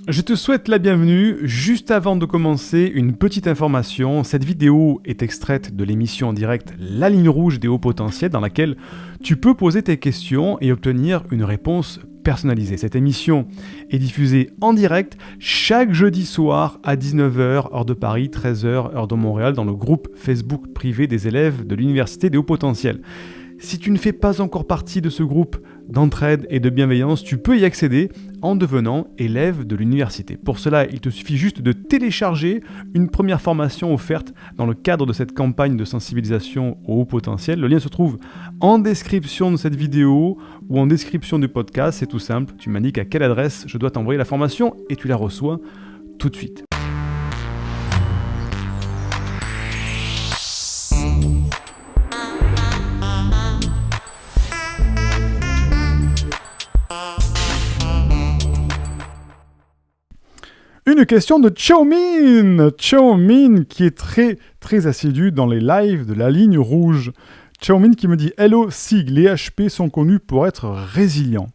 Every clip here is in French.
Je te souhaite la bienvenue. Juste avant de commencer, une petite information. Cette vidéo est extraite de l'émission en direct La Ligne Rouge des Hauts Potentiels, dans laquelle tu peux poser tes questions et obtenir une réponse personnalisée. Cette émission est diffusée en direct chaque jeudi soir à 19h, heure de Paris, 13h, heure de Montréal, dans le groupe Facebook privé des élèves de l'Université des Hauts Potentiels. Si tu ne fais pas encore partie de ce groupe d'entraide et de bienveillance, tu peux y accéder en devenant élève de l'université. Pour cela, il te suffit juste de télécharger une première formation offerte dans le cadre de cette campagne de sensibilisation au haut potentiel. Le lien se trouve en description de cette vidéo ou en description du podcast. C'est tout simple, tu m'indiques à quelle adresse je dois t'envoyer la formation et tu la reçois tout de suite. Une question de Chaomin qui est très assidu dans les lives de La Ligne Rouge. Chaomin qui me dit « Hello Sig, les HP sont connus pour être résilients.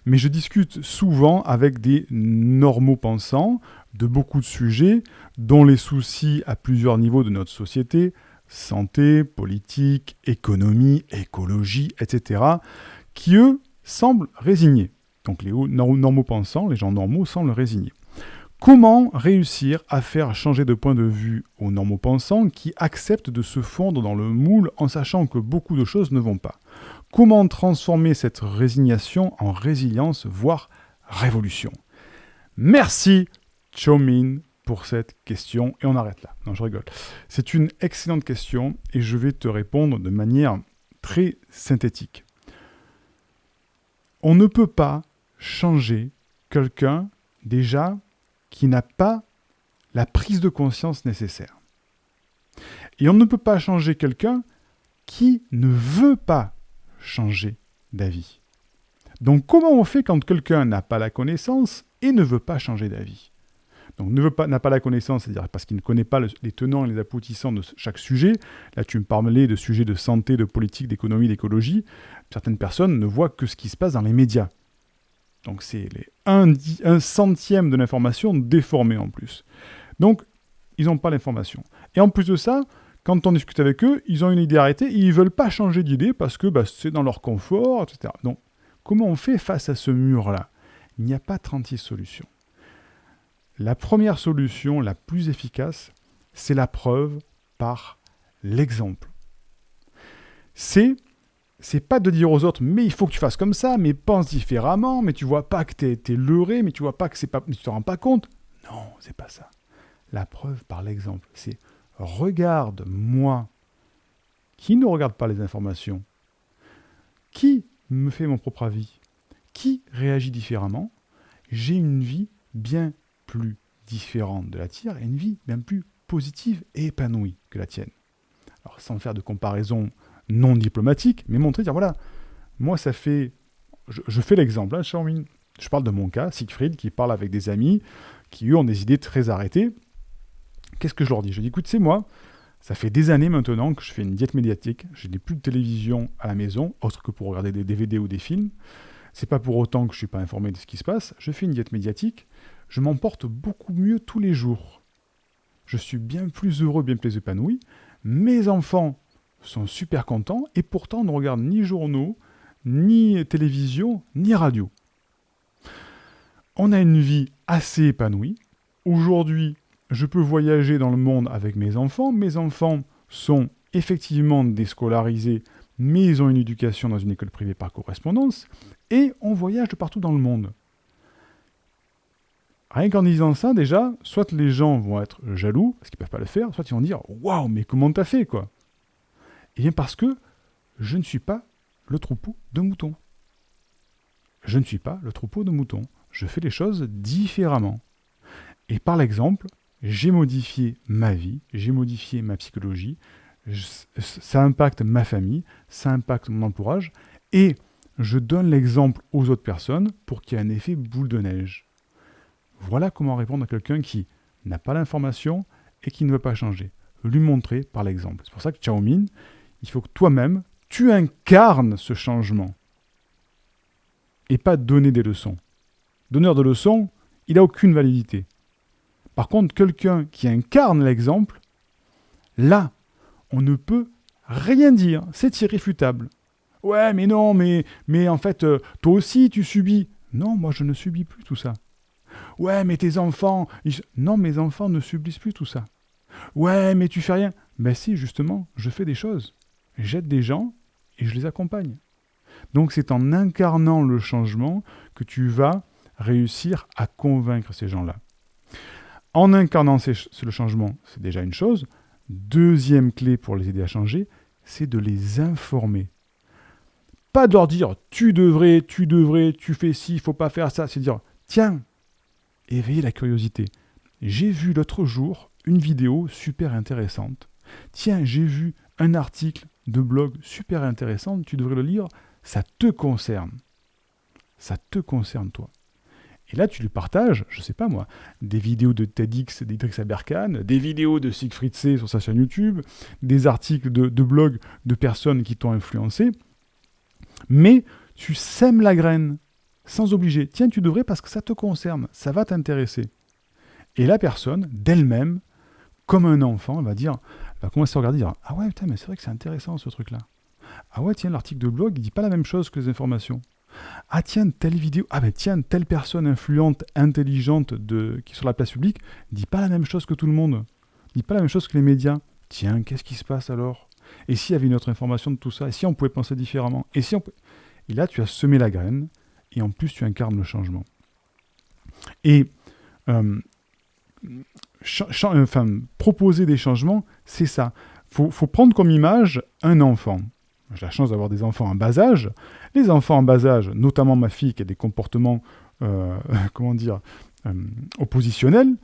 Mais je discute souvent avec des normaux pensants de beaucoup de sujets, dont les soucis à plusieurs niveaux de notre société, santé, politique, économie, écologie, etc., qui eux semblent résignés. » Donc les normaux pensants, les gens normaux semblent résignés. Comment réussir à faire changer de point de vue aux normaux pensants qui acceptent de se fondre dans le moule en sachant que beaucoup de choses ne vont pas? Comment transformer cette résignation en résilience, voire révolution? Merci Chaomin pour cette question. Et on arrête là. Non, je rigole. C'est une excellente question et je vais te répondre de manière très synthétique. On ne peut pas changer quelqu'un déjà qui n'a pas la prise de conscience nécessaire. Et on ne peut pas changer quelqu'un qui ne veut pas changer d'avis. Donc comment on fait quand quelqu'un n'a pas la connaissance et ne veut pas changer d'avis? Donc n'a pas la connaissance, c'est-à-dire parce qu'il ne connaît pas les tenants et les aboutissants de chaque sujet. Là, tu me parlais de sujets de santé, de politique, d'économie, d'écologie. Certaines personnes ne voient que ce qui se passe dans les médias. Donc c'est un centième de l'information déformée en plus. Donc ils n'ont pas l'information. Et en plus de ça, quand on discute avec eux, ils ont une idée arrêtée et ils ne veulent pas changer d'idée parce que c'est dans leur confort, etc. Donc comment on fait face à ce mur-là? Il n'y a pas 36 solutions. La première solution, la plus efficace, c'est la preuve par l'exemple. C'est pas de dire aux autres, mais il faut que tu fasses comme ça, mais pense différemment, mais tu vois pas que t'es leurré, mais tu vois pas que mais tu te rends pas compte. Non, c'est pas ça. La preuve par l'exemple, c'est regarde moi, qui ne regarde pas les informations, qui me fait mon propre avis, qui réagit différemment, j'ai une vie bien plus différente de la tienne et une vie bien plus positive et épanouie que la tienne. Alors sans faire de comparaison non diplomatique, mais montrer, dire voilà, moi ça fait, je fais l'exemple, hein, Chaomin. Je parle de mon cas, Siegfried, qui parle avec des amis, qui eux ont des idées très arrêtées. Qu'est-ce que je leur dis? Je dis écoute, c'est moi, ça fait des années maintenant que je fais une diète médiatique, je n'ai plus de télévision à la maison, autre que pour regarder des DVD ou des films. C'est pas pour autant que je suis pas informé de ce qui se passe, je fais une diète médiatique, je m'en porte beaucoup mieux tous les jours. Je suis bien plus heureux, bien plus épanoui. Mes enfants sont super contents et pourtant on ne regarde ni journaux, ni télévision, ni radio. On a une vie assez épanouie. Aujourd'hui, je peux voyager dans le monde avec mes enfants. Mes enfants sont effectivement déscolarisés, mais ils ont une éducation dans une école privée par correspondance et on voyage de partout dans le monde. Rien qu'en disant ça, déjà, soit les gens vont être jaloux, parce qu'ils ne peuvent pas le faire, soit ils vont dire « Waouh, mais comment t'as fait, quoi ?» Eh bien parce que je ne suis pas le troupeau de moutons. Je ne suis pas le troupeau de moutons. Je fais les choses différemment. Et par l'exemple, j'ai modifié ma vie, j'ai modifié ma psychologie, ça impacte ma famille, ça impacte mon entourage, et je donne l'exemple aux autres personnes pour qu'il y ait un effet boule de neige. Voilà comment répondre à quelqu'un qui n'a pas l'information et qui ne veut pas changer. Lui montrer par l'exemple. C'est pour ça que Chaomin, il faut que toi-même, tu incarnes ce changement. Et pas donner des leçons. Donneur de leçons, il n'a aucune validité. Par contre, quelqu'un qui incarne l'exemple, là, on ne peut rien dire. C'est irréfutable. Ouais, mais non, mais en fait, toi aussi, tu subis. Non, moi, je ne subis plus tout ça. Ouais, mais tes enfants... Non, mes enfants ne subissent plus tout ça. Ouais, mais tu fais rien. Ben si, justement, je fais des choses. J'aide des gens et je les accompagne. Donc, c'est en incarnant le changement que tu vas réussir à convaincre ces gens-là. En incarnant le changement, c'est déjà une chose. Deuxième clé pour les aider à changer, c'est de les informer. Pas de leur dire « tu devrais, tu fais ci, il faut pas faire ça ». C'est dire « tiens, éveiller la curiosité. J'ai vu l'autre jour une vidéo super intéressante. Tiens, j'ai vu un article de blog super intéressant, tu devrais le lire, ça te concerne. Ça te concerne, toi. » Et là, tu lui partages, je sais pas moi, des vidéos de TEDx d'Idriss Aberkane, des vidéos de Siegfried C sur sa chaîne YouTube, des articles de blog de personnes qui t'ont influencé. Mais tu sèmes la graine, sans obliger. Tiens, tu devrais parce que ça te concerne, ça va t'intéresser. Et la personne, d'elle-même, comme un enfant, va commencer à regarder, dire « Ah ouais, putain, mais c'est vrai que c'est intéressant ce truc-là. Ah ouais, tiens, l'article de blog, il dit pas la même chose que les informations. Ah tiens, telle vidéo, ah ben tiens, telle personne influente, intelligente qui est sur la place publique, dit pas la même chose que tout le monde. Dit pas la même chose que les médias. Tiens, qu'est-ce qui se passe alors ? Et s'il y avait une autre information de tout ça ? Et si on pouvait penser différemment ? Et là, tu as semé la graine, et en plus, tu incarnes le changement. Et proposer des changements, c'est ça. Faut prendre comme image un enfant. J'ai la chance d'avoir des enfants en bas âge. Les enfants en bas âge, notamment ma fille qui a des comportements, oppositionnels,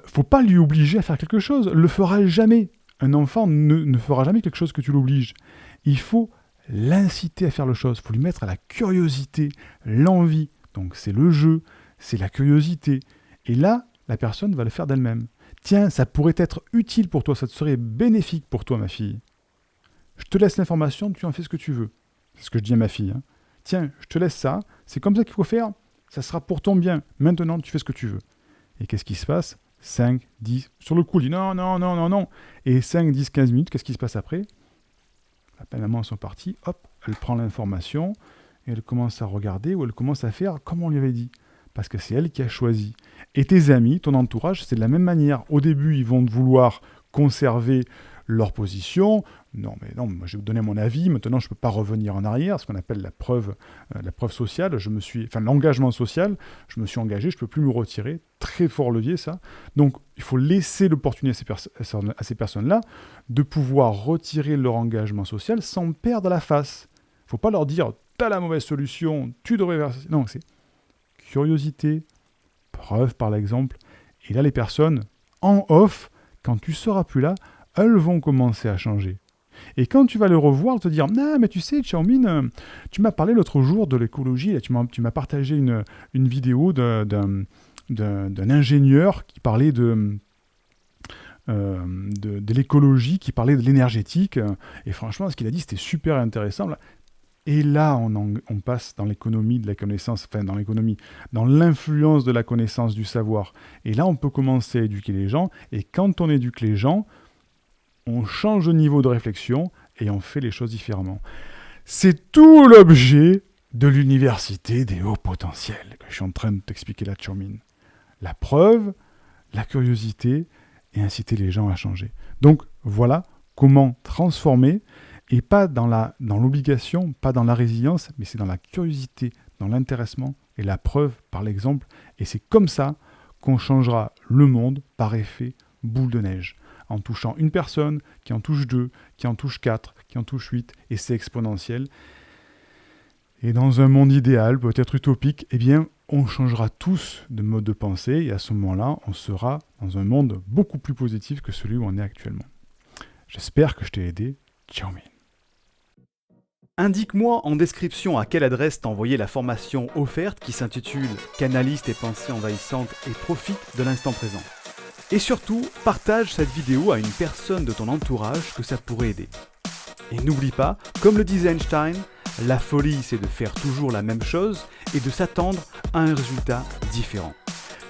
faut pas lui obliger à faire quelque chose. Le fera jamais. Un enfant ne fera jamais quelque chose que tu l'obliges. Il faut l'inciter à faire le chose. Il faut lui mettre à la curiosité, l'envie. Donc c'est le jeu, c'est la curiosité. Et là, la personne va le faire d'elle-même. Tiens, ça pourrait être utile pour toi, ça te serait bénéfique pour toi, ma fille. Je te laisse l'information, tu en fais ce que tu veux. C'est ce que je dis à ma fille. Tiens, je te laisse ça, c'est comme ça qu'il faut faire, ça sera pour ton bien. Maintenant, tu fais ce que tu veux. Et qu'est-ce qui se passe ? 5, 10, sur le coup, il dit non. Et 5, 10, 15 minutes, qu'est-ce qui se passe après ? La maman sont partis, hop, elle prend l'information, et elle commence à regarder, ou elle commence à faire comme on lui avait dit. Parce que c'est elle qui a choisi. Et tes amis, ton entourage, c'est de la même manière. Au début, ils vont vouloir conserver leur position. Non, moi je vais vous donner mon avis. Maintenant, je ne peux pas revenir en arrière. Ce qu'on appelle la preuve sociale. L'engagement social. Je me suis engagé, je ne peux plus me retirer. Très fort levier, ça. Donc, il faut laisser l'opportunité à ces personnes-là de pouvoir retirer leur engagement social sans perdre la face. Il ne faut pas leur dire « t'as la mauvaise solution, tu devrais faire ça ». Non, c'est curiosité, preuve par l'exemple. Et là, les personnes, en off, quand tu ne seras plus là, elles vont commencer à changer. Et quand tu vas le revoir, te dire « Ah, mais tu sais, Xiaoming, tu m'as parlé l'autre jour de l'écologie, là, tu m'as partagé une vidéo d'un ingénieur qui parlait de l'écologie, qui parlait de l'énergétique. Et franchement, ce qu'il a dit, c'était super intéressant. Là. » Et là, on passe dans l'économie de la connaissance, dans l'influence de la connaissance du savoir. Et là, on peut commencer à éduquer les gens. Et quand on éduque les gens, on change de niveau de réflexion et on fait les choses différemment. C'est tout l'objet de l'université des hauts potentiels que je suis en train de t'expliquer là, Xiaoming. La preuve, la curiosité et inciter les gens à changer. Donc voilà comment transformer, et pas dans l'obligation, pas dans la résilience, mais c'est dans la curiosité, dans l'intéressement et la preuve par l'exemple. Et c'est comme ça qu'on changera le monde par effet boule de neige. En touchant une personne, qui en touche 2, qui en touche 4, qui en touche 8, et c'est exponentiel. Et dans un monde idéal, peut-être utopique, eh bien, on changera tous de mode de pensée, et à ce moment-là, on sera dans un monde beaucoup plus positif que celui où on est actuellement. J'espère que je t'ai aidé. Ciao, Min. Indique-moi en description à quelle adresse t'as envoyé la formation offerte qui s'intitule « Canalise tes pensées envahissantes et profite de l'instant présent ». Et surtout, partage cette vidéo à une personne de ton entourage que ça pourrait aider. Et n'oublie pas, comme le disait Einstein, la folie c'est de faire toujours la même chose et de s'attendre à un résultat différent.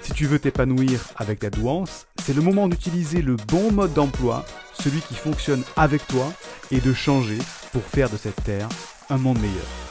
Si tu veux t'épanouir avec ta douance, c'est le moment d'utiliser le bon mode d'emploi, celui qui fonctionne avec toi, et de changer pour faire de cette terre un monde meilleur.